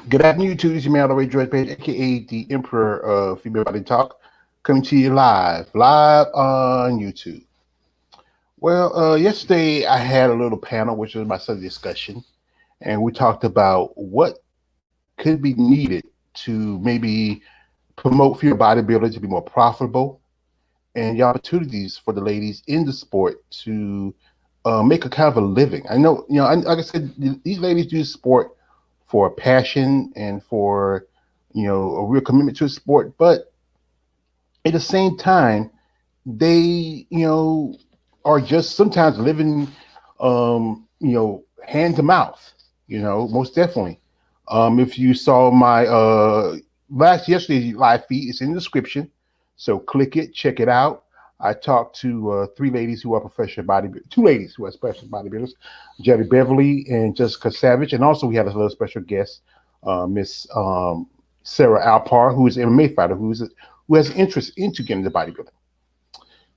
Good afternoon, YouTube. This is your man, all the way George Page, aka the Emperor of Female Body Talk, coming to you live on YouTube. Well, yesterday I had a little panel, which was my Sunday discussion, and we talked about what could be needed to maybe promote female bodybuilding to be more profitable, and the opportunities for the ladies in the sport to make a kind of a living. I know, like I said, these ladies do sport for passion and for a real commitment to a sport, but at the same time, they are just sometimes living hand to mouth. Most definitely. If you saw my yesterday's live feed, it's in the description, so click it, check it out. I talked to three ladies who are professional bodybuilders, two ladies who are special bodybuilders, Jerry Beverly and Jessica Savage, and also we have a little special guest, Miss Sarah Alpar, who is an MMA fighter, who has interest into getting into bodybuilding.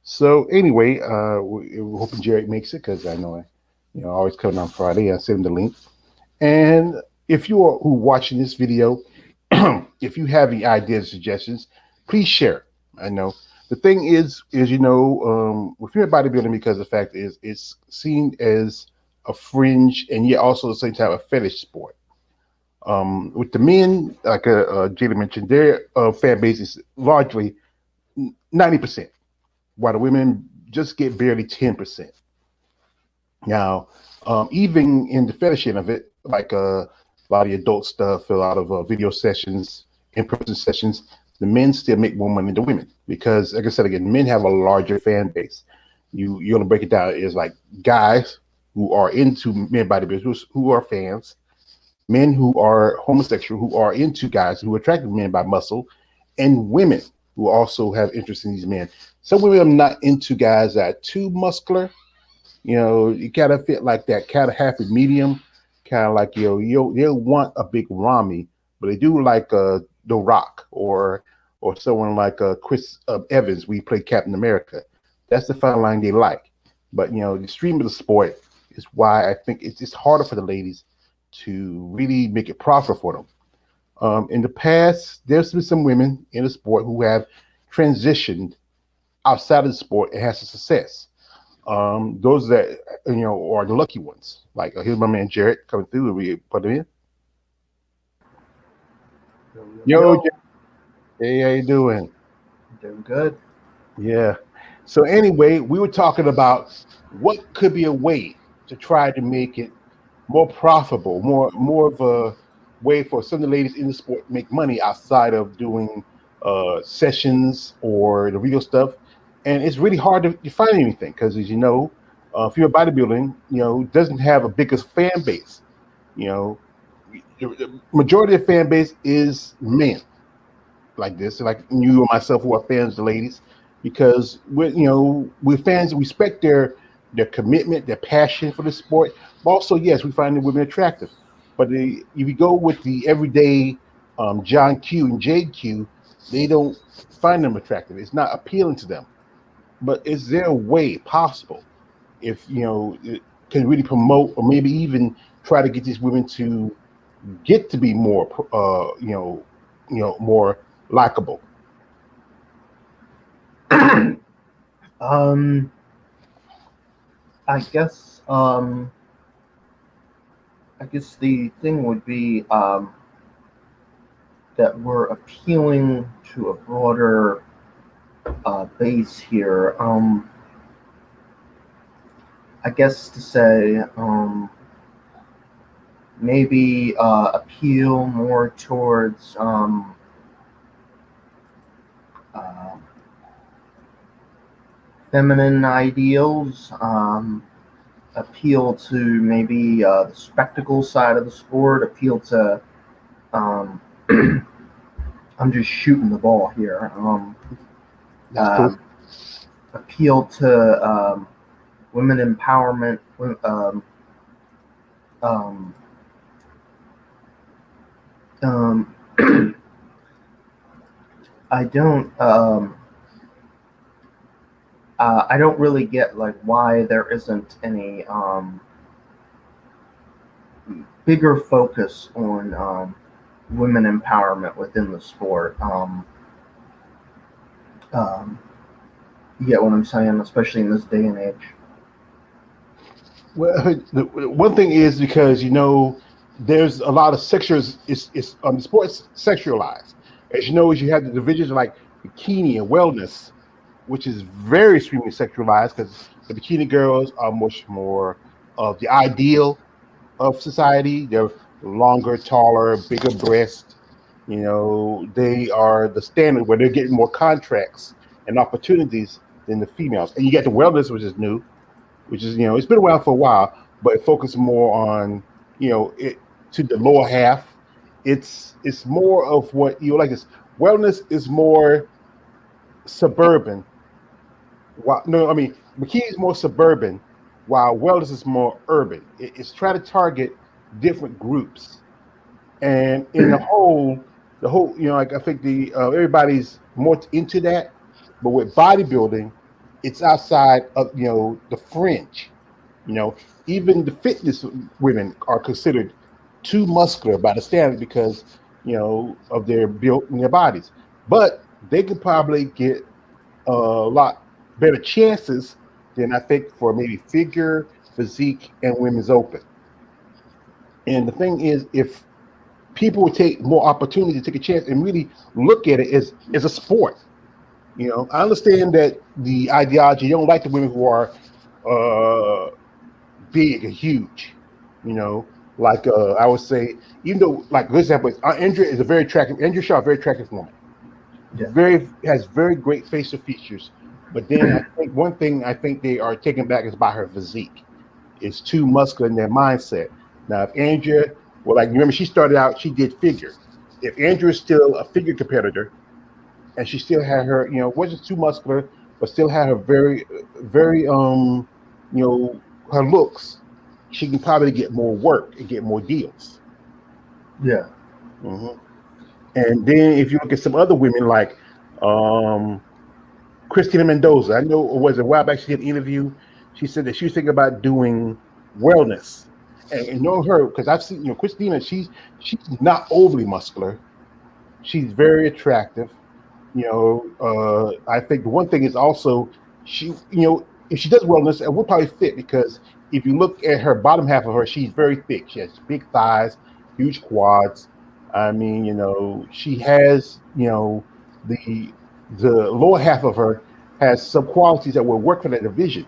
So anyway, we're hoping Jerry makes it because I know always coming on Friday. I send him the link. And if you are who watching this video, if you have any ideas, suggestions, please share. I know the thing is with female bodybuilding, because the fact is it's seen as a fringe and yet also at the same time a fetish sport. With the men, like Jada mentioned, their fan base is largely 90%, while the women just get barely 10%. Now, even in the fetish end of it, like a lot of the adult stuff, a lot of video sessions, in-person sessions, the men still make more money than the women because, like I said again, men have a larger fan base. You're gonna break it down is like guys who are into men bodybuilders who are fans, men who are homosexual who are into guys who are attracted to men by muscle, and women who also have interest in these men. Some women are not into guys that are too muscular. You gotta fit like that kind of happy medium, kind of like they'll want a big Rami, but they do like The Rock or someone like Chris Evans. We play Captain America. That's the fine line they like. But the stream of the sport is why I think it's harder for the ladies to really make it profitable for them. In the past, there's been some women in the sport who have transitioned outside of the sport and has some success. Those that are the lucky ones. Like here's my man Jared coming through. We put him in. Yo, yo, Yo, yo. Jared, hey, how you doing? Doing good. Yeah. So anyway, we were talking about what could be a way to try to make it more profitable, more of a way for some of the ladies in the sport to make money outside of doing sessions or the real stuff. And it's really hard to find anything because, as you know, if you're bodybuilding, doesn't have a biggest fan base. You know, the majority of the fan base is men like this, like you and myself who are fans of the ladies, because we're fans. We respect their commitment, their passion for the sport. But also, yes, we find the women attractive. But if you go with the everyday John Q and Jade Q, they don't find them attractive. It's not appealing to them. But is there a way possible if it can really promote or maybe even try to get these women to get to be more more likable? Um, I guess I guess the thing would be that we're appealing to a broader base here. I guess to say maybe appeal more towards uh, feminine ideals. Appeal to maybe the spectacle side of the sport. Appeal to um, I'm just shooting the ball here. That's cool. Um, appeal to women empowerment. Um, um, I don't. I don't really get like why there isn't any bigger focus on women empowerment within the sport. Um, you get what I'm saying, especially in this day and age. Well, the one thing is because there's a lot of sexuals. It's sports sexualized. As you know, as you have the divisions like bikini and wellness, which is very extremely sexualized because the bikini girls are much more of the ideal of society. They're longer, taller, bigger breast. They are the standard where they're getting more contracts and opportunities than the females. And you get the wellness, which is new, which is it's been around for a while, but it focuses more on it to the lower half. It's more of what like this. Wellness is more suburban. While no, I mean McKee is more suburban, while wellness is more urban. It's trying to target different groups, and in the whole, like I think the everybody's more into that. But with bodybuilding, it's outside of the fringe. You know, even the fitness women are considered too muscular by the standard because of their built in their bodies. But they could probably get a lot better chances than I think for maybe figure, physique, and women's open. And the thing is, if people would take more opportunity to take a chance and really look at it as a sport. I understand that the ideology, you don't like the women who are uh, big and huge. Like I would say, even though, like for example, Andrea is a very attractive. Andrea Shaw, a very attractive woman. Yeah. Very has very great facial features. But then I think one thing I think they are taken back is by her physique. It's too muscular in their mindset. Now, if Andrea, well, like remember, she started out, she did figure. If Andrea is still a figure competitor, and she still had her, wasn't too muscular, but still had her very, very, her looks, she can probably get more work and get more deals. Yeah. hmm And then if you look at some other women like um, Christina Mendoza, I know it was a while back she did an interview. She said that she was thinking about doing wellness. And knowing her, because I've seen, Christina, she's not overly muscular. She's very attractive. I think the one thing is also if she does wellness, it will probably fit because if you look at her bottom half of her, she's very thick. She has big thighs, huge quads. I mean, she has, the lower half of her has some qualities that will work for that division.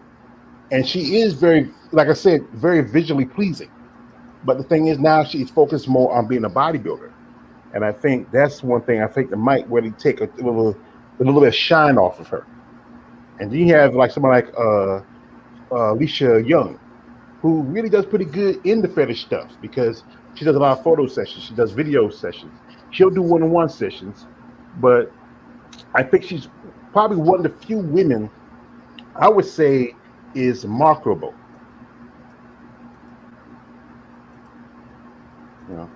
And she is very, like I said, very visually pleasing. But the thing is now she's focused more on being a bodybuilder. And I think that's one thing I think that might really take a little bit of shine off of her. And then you have like someone like Alicia Young, who really does pretty good in the fetish stuff because she does a lot of photo sessions, she does video sessions, she'll do one-on-one sessions. But I think she's probably one of the few women I would say is marketable. You know,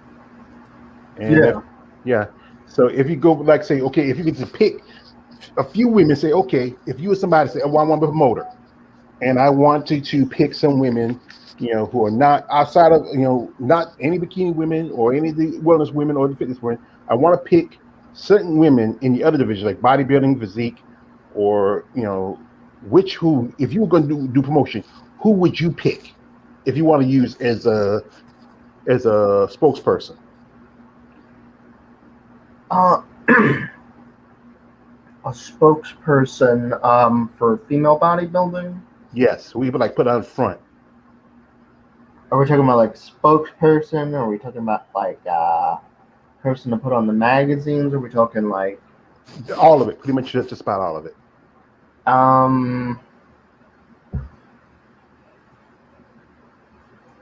and Yeah. yeah. So if you go like say, okay, if you get to pick a few women, say, okay, if you were somebody say, oh, I want to promote her, and I wanted to pick some women, who are not outside of, not any bikini women or any of the wellness women or the fitness women. I want to pick certain women in the other division, like bodybuilding, physique, or who, if you were going to do promotion, who would you pick if you want to use as a spokesperson? Uh, a spokesperson for female bodybuilding. Yes, we would like put out front. Are we talking about like spokesperson? Or are we talking about like person to put on the magazines? Are we talking like All of it, pretty much just about all of it. um?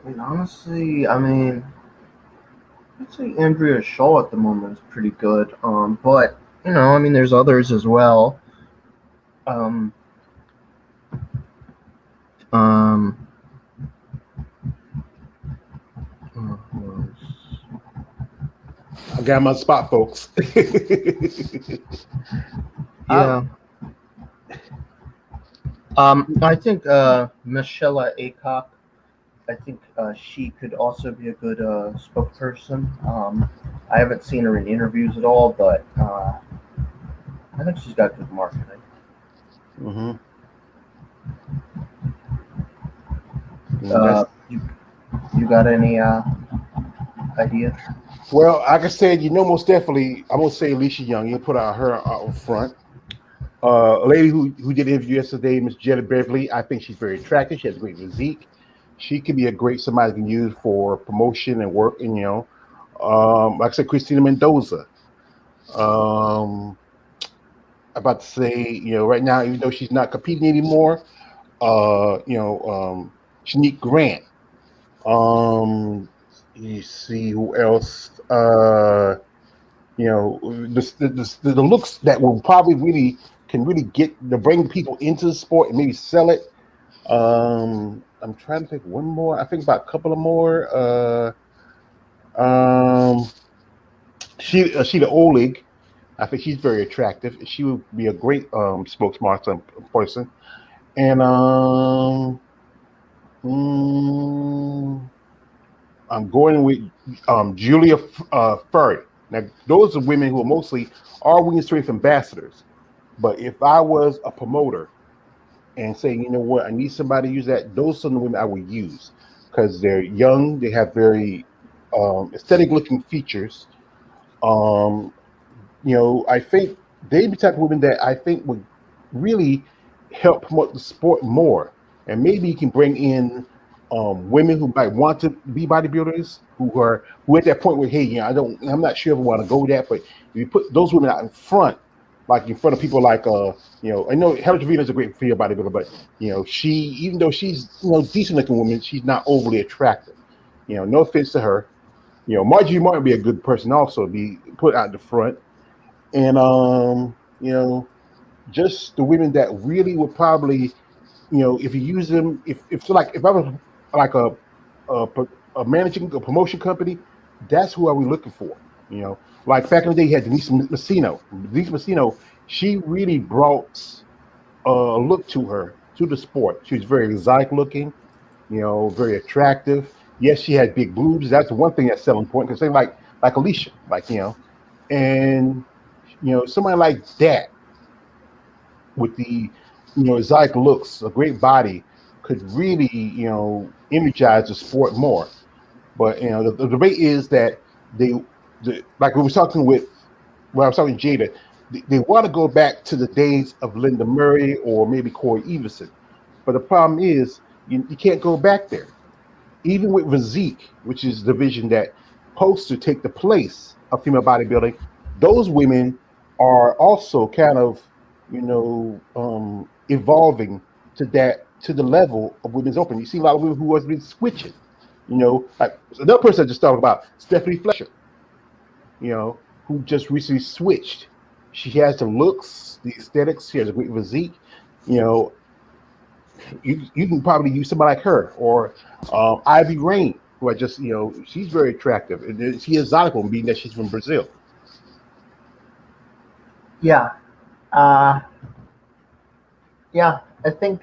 I mean, honestly, I'd say Andrea Shaw at the moment is pretty good. But I mean, there's others as well. Um, um, uh, I got my spot, folks. I, yeah. I think Michelle Acock I think she could also be a good spokesperson. I haven't seen her in interviews at all, but I think she's got good marketing. Mm-hmm. And Uh, that's you got any ideas? well, like I said, most definitely, I'm gonna say Alicia Young. You put out her out front. A lady who did an interview yesterday, Miss Jetta Beverly. I think she's very attractive. She has a great physique. She could be a great somebody can use for promotion and work. And like I said, Christina Mendoza. Um, about to say, right now, even though she's not competing anymore, Shanique Grant. Um, you see who else? The looks that will probably really can really get to bring people into the sport and maybe sell it. I'm trying to think one more. I think about a couple of more. Um, Sheila Olig. I think she's very attractive. She would be a great spokesperson person. And mm, I'm going with Julia Furry. Now, those are women who are mostly are women's strength ambassadors. But if I was a promoter and saying, you know what, I need somebody to use that, those are some of the women I would use because they're young, they have very aesthetic looking features. Um, I think they'd be the type of women that I think would really help promote the sport more. And maybe you can bring in women who might want to be bodybuilders, who at that point where, hey, I'm not sure if I want to go that, but if you put those women out in front, like in front of people like I know Helen Trevino is a great female bodybuilder, but she, even though she's decent looking woman, she's not overly attractive. No offense to her. Marjorie Martin would be a good person also to be put out the front. And just the women that really would probably, if you use them, if I was like a, a managing a promotion company, that's who I was looking for. Like back in the day, you had Denise Messino. Denise Messino, she really brought a look to her to the sport. She was very exotic looking, very attractive. Yes, she had big boobs. That's one thing that's selling point because they like Alicia, and somebody like that with the exotic looks, a great body, could really energize the sport more. But the debate is that they, like we were talking with, well, I was talking to Jada, they want to go back to the days of Linda Murray or maybe Corey Everson. But the problem is you can't go back there. Even with physique, which is the division that supposed to take the place of female bodybuilding, those women are also kind of, evolving to the level of women's open. You see a lot of women who has been switching. Like another person I just talked about, Stephanie Fletcher, who just recently switched. She has the looks, the aesthetics. She has a great physique. You know, you can probably use somebody like her or Ivy Rain, who I just she's very attractive and she is exotic one, being that she's from Brazil. Yeah, uh, yeah. I think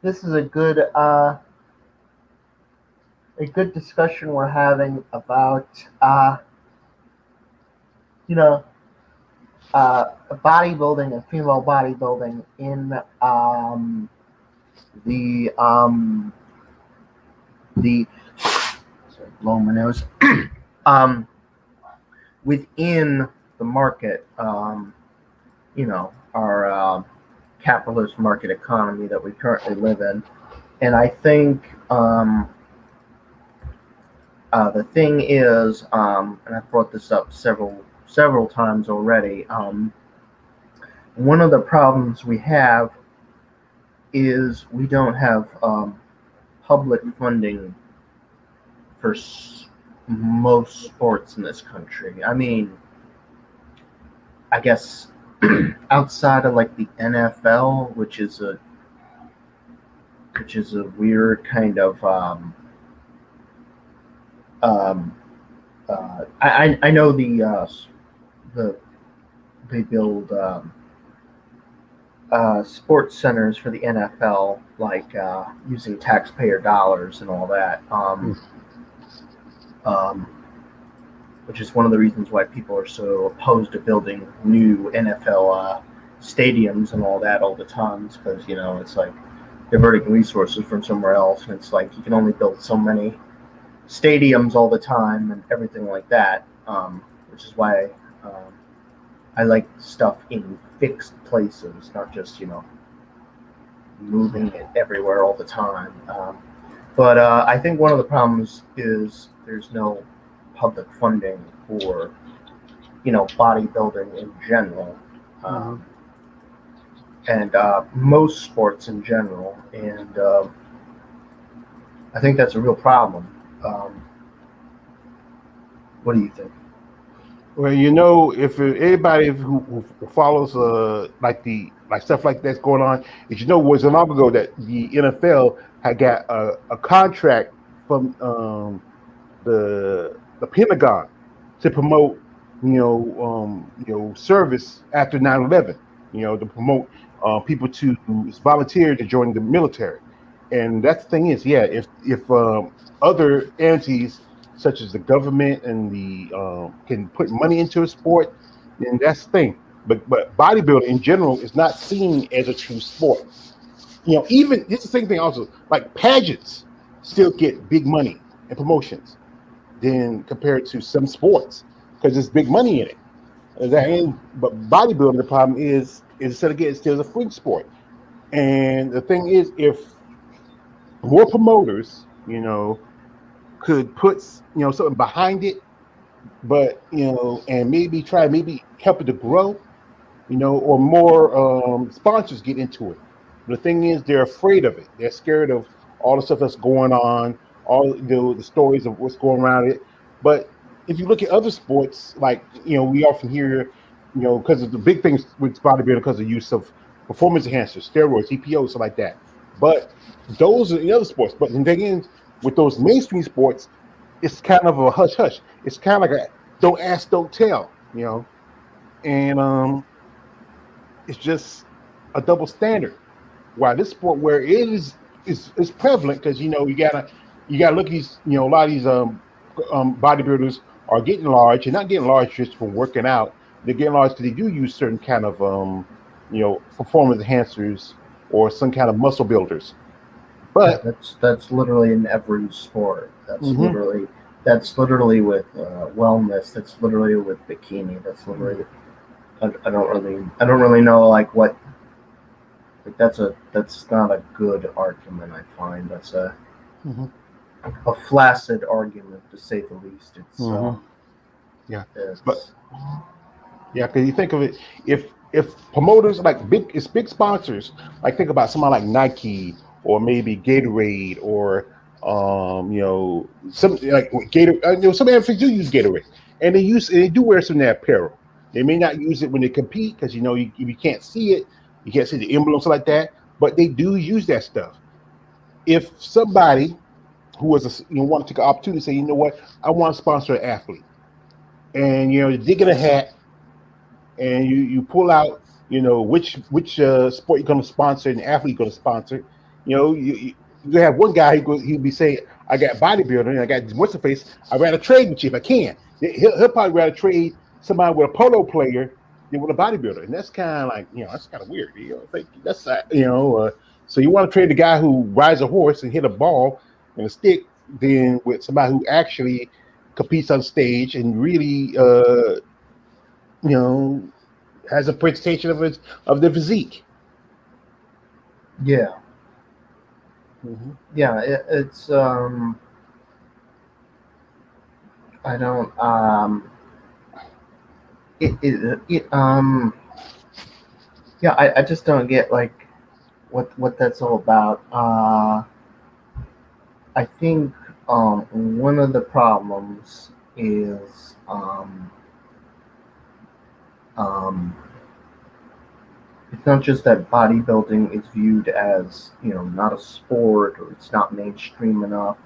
this is a good discussion we're having about you know bodybuilding and female bodybuilding in the the sorry, blowing my nose um, within the market. Our capitalist market economy that we currently live in, and I think the thing is, and I've brought this up several times already. One of the problems we have is we don't have public funding for most sports in this country. I mean, I guess outside of like the NFL, which is a weird kind of um, I know the they build sports centers for the NFL, like using taxpayer dollars and all that, um, which is one of the reasons why people are so opposed to building new NFL stadiums and all that all the time. Because it's like diverting resources from somewhere else, and it's like you can only build so many stadiums all the time and everything like that. Which is why um, I like stuff in fixed places, not just moving it everywhere all the time. But I think one of the problems is there's no public funding for bodybuilding in general, Mm-hmm. and most sports in general, and I think that's a real problem. Um, what do you think? Well, if anybody who follows like stuff like that's going on, is was a long ago that the NFL had got a contract from the Pentagon to promote service after 9/11. To promote people to volunteer to join the military. And that's the thing is, yeah, if other entities such as the government and the can put money into a sport, then that's the thing. But bodybuilding in general is not seen as a true sport. Even it's the same thing also. Like pageants still get big money and promotions than compared to some sports because there's big money in it. But bodybuilding, the problem is instead of getting still a fringe sport. And the thing is, if more promoters, could put something behind it, but and maybe help it to grow, or more sponsors get into it. The thing is, they're afraid of it. They're scared of all the stuff that's going on, all the stories of what's going around it. But if you look at other sports, like we often hear, because of the big things with bodybuilding, because of the use of performance enhancers, steroids, EPO, stuff like that. But those are the other sports. But the thing is, with those mainstream sports, it's kind of a hush hush. It's kind of like a don't ask, don't tell, and it's just a double standard. While this sport where it is prevalent because you gotta look at these a lot of these bodybuilders are getting large and not getting large just from working out. They're getting large because they do use certain kind of performance enhancers or some kind of muscle builders. Yeah, But that's literally in every sport. mhm, That's literally with wellness. That's literally with bikini. That's literally. I don't really know like what. Like that's not a good argument. I find that's mhm, a flaccid argument to say the least. mhm, yeah, but It's yeah, because you think of it, if promoters like it's big sponsors, like think about somebody like Nike or maybe Gatorade or some like Gator. Some athletes do use Gatorade, and they do wear some of their apparel. They may not use it when they compete because you can't see it, you can't see the emblems like that, but they do use that stuff. If somebody who was want to take an opportunity, say, what, I want to sponsor an athlete, and you dig in a hat and you pull out which sport you're going to sponsor and athlete you're going to sponsor. You have one guy he'll be saying, I got bodybuilding and I got what's the face, I'd rather trade with you if I can. He'll probably rather trade somebody with a polo player than with a bodybuilder, and that's kind of like that's kind of weird. Think that's so you want to trade the guy who rides a horse and hit a ball and a stick than with somebody who actually competes on stage and really you know has a presentation of the physique. yeah, Mm-hmm. yeah. It's I don't it yeah. I just don't get like what that's all about. I think one of the problems is um, it's not just that bodybuilding is viewed as not a sport or it's not mainstream enough.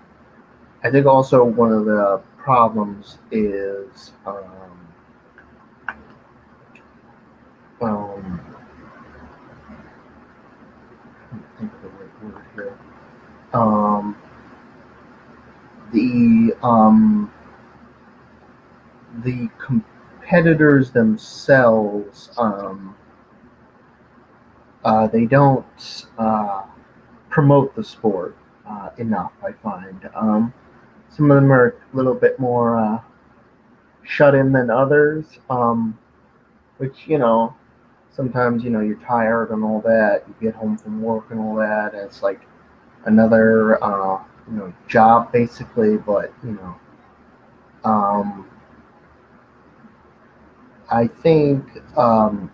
I think also one of the problems is um, word here. Um, the competitors themselves, they don't promote the sport enough. I find some of them are a little bit more shut in than others, which sometimes you're tired and all that. You get home from work and all that, and it's like another job basically. But um, I think um,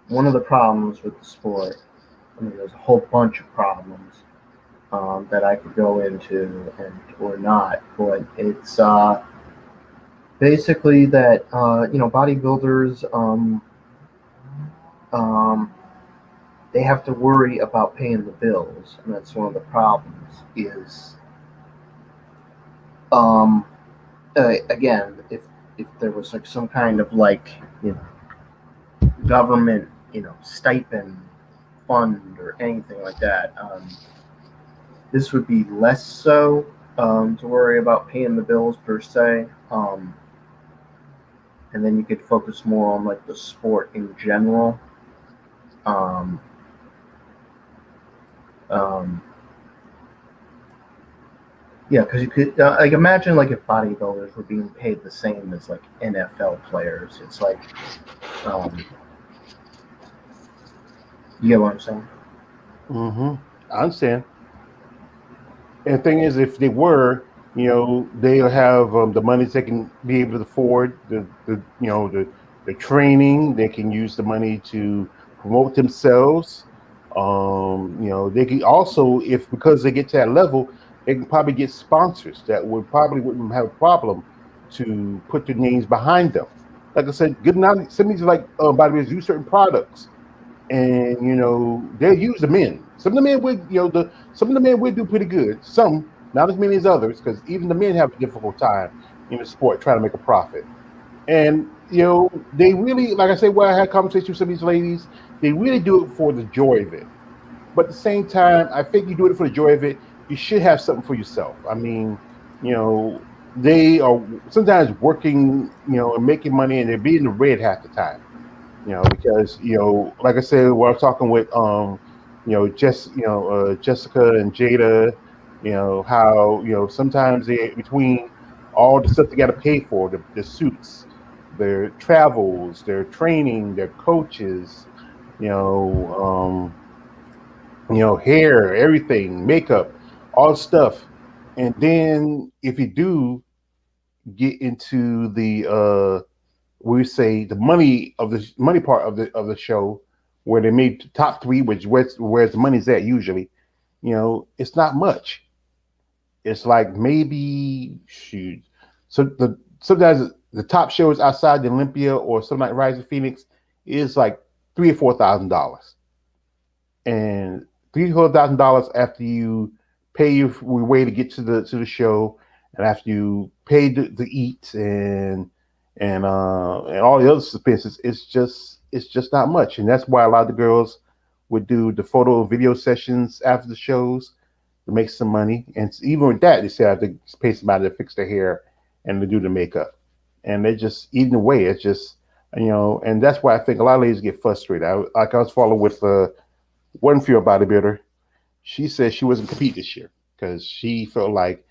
one of the problems with the sport. I mean, there's a whole bunch of problems that I could go into and or not, but it's basically that bodybuilders um, they have to worry about paying the bills, and that's one of the problems. Is um, again, if there was like some kind of like government stipend fund or anything like that, this would be less so to worry about paying the bills per se. And then you could focus more on like the sport in general. Um, um, yeah, because you could like imagine like if bodybuilders were being paid the same as like NFL players. It's like, um, you get what I'm saying? Mm-hmm. I understand. And the thing is, if they were, they'll have the money they can be able to afford the training. They can use the money to promote themselves. They can also, if because they get to that level, they can probably get sponsors that would probably wouldn't have a problem to put their names behind them. Like I said, good enough. Some of these like bodybuilders use certain products and they'll use the men. Some of the men would, some of the men would do pretty good. Some, not as many as others, because even the men have a difficult time in the sport trying to make a profit. And they really, like I said, when I had conversations with some of these ladies, they really do it for the joy of it. But at the same time, I think you do it for the joy of it. You should have something for yourself. I mean, they are sometimes working, and making money, and they're being the red half the time because like I said, we're talking with Jessica and Jada, how sometimes they between all the stuff they got to pay for the suits, their travels, their training, their coaches, you know, hair, everything, makeup, all the stuff, and then if you do get into the we say the money of the money part of the show where they made top three, which where's the money's at usually, it's not much. It's like maybe shoot. So sometimes the top shows outside the Olympia or something like Rise of Phoenix is like $3,000 or $4,000, and $3,000 or $4,000 after you pay your way to get to the show, and after you pay to eat and all the other expenses, it's just not much, and that's why a lot of the girls would do the photo and video sessions after the shows to make some money. And even with that, they say I have to pay somebody to fix their hair and to do the makeup, and they're just eating away. It's just and that's why I think a lot of ladies get frustrated. I was following with one female bodybuilder. She said she wasn't compete this year because she felt like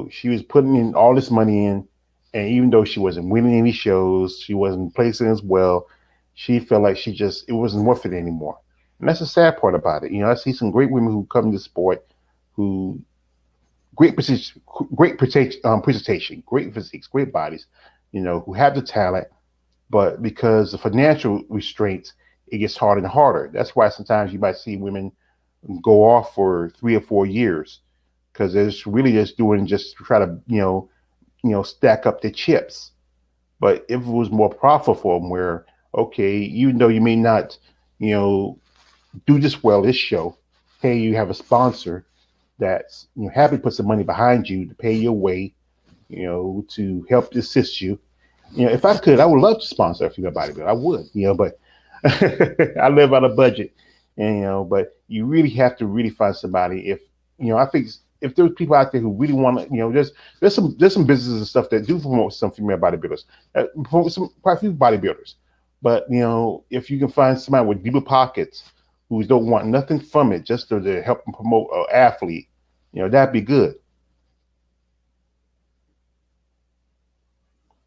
she was putting in all this money in, and even though she wasn't winning any shows, she wasn't placing as well. She felt like it wasn't worth it anymore. And that's the sad part about it. I see some great women who come to the sport who great position, presentation, great physiques, great bodies, who have the talent, but because of financial restraints, it gets harder and harder. That's why sometimes you might see women go off for 3 or 4 years because they're just really just doing just to try to stack up the chips. But if it was more profitable for them, where okay, even though you may not you know do this well this show, hey, you have a sponsor that's happy to put some money behind you to pay your way, to help assist you. If I could, I would love to sponsor a female bodybuilder. I would, but I live on a budget, and but you really have to really find somebody. If I think if there's people out there who really want to, there's some businesses and stuff that do promote some female bodybuilders, promote some quite a few bodybuilders. But if you can find somebody with deeper pockets who don't want nothing from it, just to help them promote an athlete, that'd be good.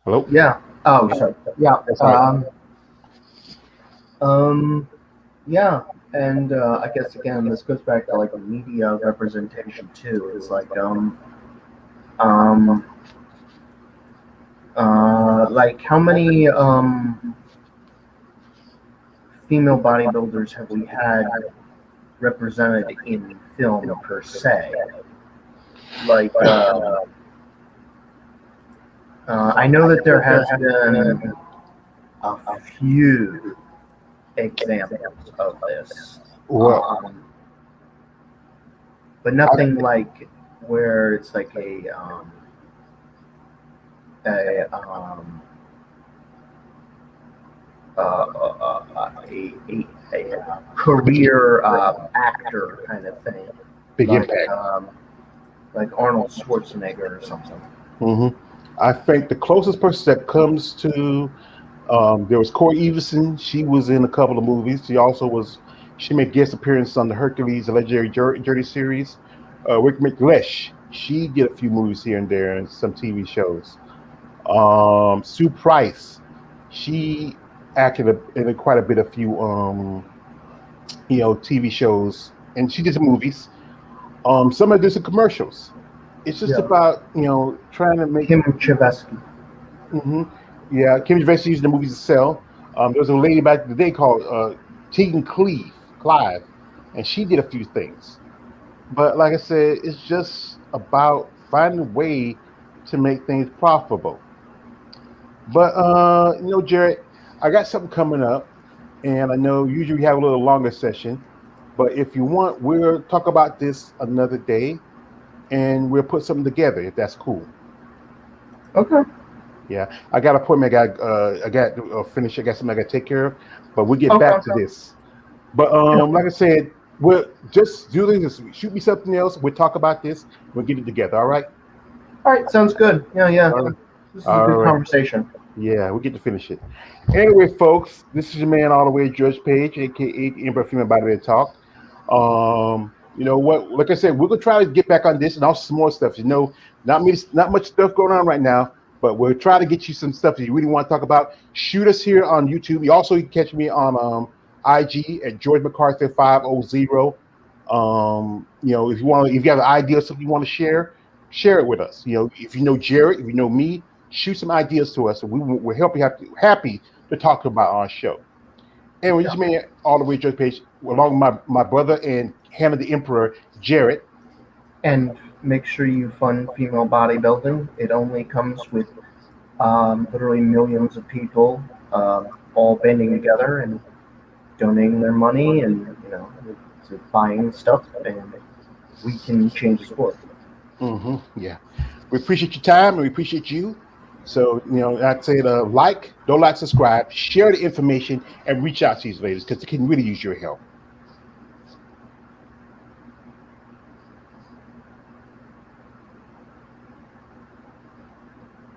Hello. Yeah. Oh, sorry. Yeah. That's all right. Um, yeah. And I guess again, this goes back to like media representation too. It's um, like how many female bodybuilders have we had represented in film per se? Like, I know that there has been a few examples of this, Well, but nothing like where it's like a career actor kind of thing, big like impact. like Arnold Schwarzenegger or something. hmm I think the closest person that comes to there was Corey Everson. She was in a couple of movies. She made guest appearances on the Hercules, the Legendary Journey series. Rick McLeish, she did a few movies here and there and some TV shows. Sue Price, she acted in quite a bit of few TV shows, and she did some movies. Some of did some commercials. It's just Yeah. about trying to make. Kim Chevesky. hmm Yeah, Kim Jong used the movies to sell. There was a lady back in the day called Tegan Clive, and she did a few things. But like I said, it's just about finding a way to make things profitable. But Jared, I got something coming up, and I know usually we have a little longer session. But if you want, we'll talk about this another day, and we'll put something together if that's cool. Okay. Yeah, I got an appointment. I got to finish. I got something I got to take care of. But we'll get back to Okay. this. But like I said, we'll just do this. Shoot me something else. We'll talk about this. We'll get it together. All right. All right. Sounds good. Yeah. Yeah. All right. This is a All good right. conversation. Yeah, we'll get to finish it. Anyway, folks, this is your man all the way, George Page, aka Emperor Female Body Talk. You know what? Like I said, we're gonna try to get back on this and also some more stuff. Not much stuff going on right now, but we'll try to get you some stuff that you really want to talk about. Shoot us here on YouTube. You also can catch me on IG at George MacArthur 500. If you have an idea of something you want to share it with us. If you know Jared, if you know me, shoot some ideas to us, and we'll help you happy to talk about our show. Anyway, this man all the way George Page, along with my brother and Hannah the Emperor, Jared. And make sure you fund female bodybuilding. It only comes with literally millions of people all banding together and donating their money and to buying stuff, and we can change the sport. Yeah, we appreciate your time and we appreciate you. So I'd say don't like, subscribe, share the information, and reach out to these ladies because they can really use your help.